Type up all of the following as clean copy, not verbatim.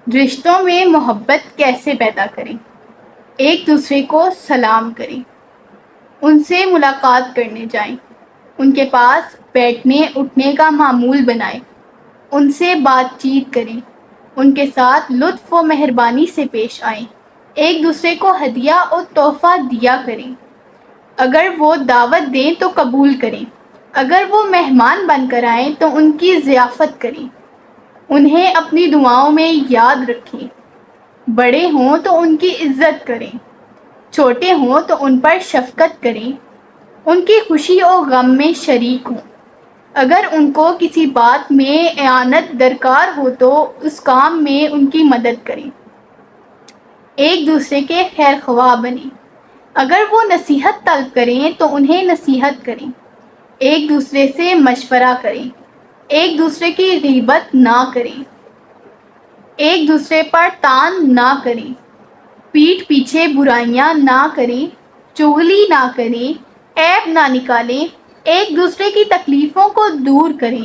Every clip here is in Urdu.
رشتوں میں محبت کیسے پیدا کریں؟ ایک دوسرے کو سلام کریں، ان سے ملاقات کرنے جائیں، ان کے پاس بیٹھنے اٹھنے کا معمول بنائیں، ان سے بات چیت کریں، ان کے ساتھ لطف و مہربانی سے پیش آئیں، ایک دوسرے کو ہدیہ اور تحفہ دیا کریں، اگر وہ دعوت دیں تو قبول کریں، اگر وہ مہمان بن کر آئیں تو ان کی ضیافت کریں، انہیں اپنی دعاؤں میں یاد رکھیں، بڑے ہوں تو ان کی عزت کریں، چھوٹے ہوں تو ان پر شفقت کریں، ان کی خوشی اور غم میں شریک ہوں، اگر ان کو کسی بات میں اعانت درکار ہو تو اس کام میں ان کی مدد کریں، ایک دوسرے کے خیر خواہ بنیں، اگر وہ نصیحت طلب کریں تو انہیں نصیحت کریں، ایک دوسرے سے مشورہ کریں، ایک دوسرے کی غیبت نہ کریں، ایک دوسرے پر طعن نہ کریں، پیٹھ پیچھے برائیاں نہ کریں، چغلی نہ کریں، عیب نہ نکالیں، ایک دوسرے کی تکلیفوں کو دور کریں،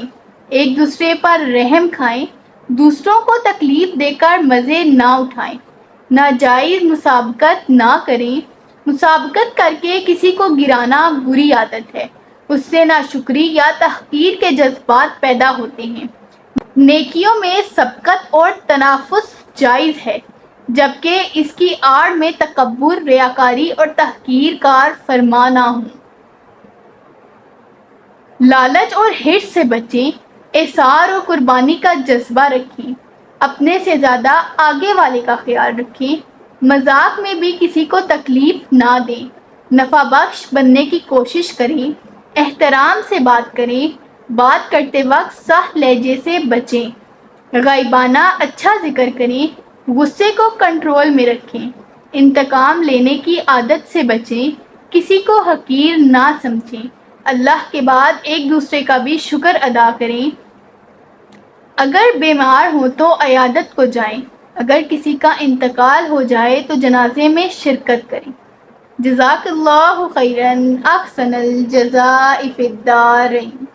ایک دوسرے پر رحم کھائیں، دوسروں کو تکلیف دے کر مزے نہ اٹھائیں، ناجائز مسابقت نہ کریں، مسابقت کر کے کسی کو گرانا بری عادت ہے، اس سے ناشکری یا تحقیر کے جذبات پیدا ہوتے ہیں، نیکیوں میں سبقت اور تنافس جائز ہے، جبکہ اس کی آڑ میں تکبر، ریاکاری اور تحقیر کار فرما نہ ہوں، لالچ اور حرص سے بچیں، ایثار اور قربانی کا جذبہ رکھیں، اپنے سے زیادہ آگے والے کا خیال رکھیں، مذاق میں بھی کسی کو تکلیف نہ دیں، نفع بخش بننے کی کوشش کریں، احترام سے بات کریں، بات کرتے وقت سخت لہجے سے بچیں، غائبانہ اچھا ذکر کریں، غصے کو کنٹرول میں رکھیں، انتقام لینے کی عادت سے بچیں، کسی کو حقیر نہ سمجھیں، اللہ کے بعد ایک دوسرے کا بھی شکر ادا کریں، اگر بیمار ہوں تو عیادت کو جائیں، اگر کسی کا انتقال ہو جائے تو جنازے میں شرکت کریں۔ جزاک اللہ خیرا، احسن الجزاء فی الدارین۔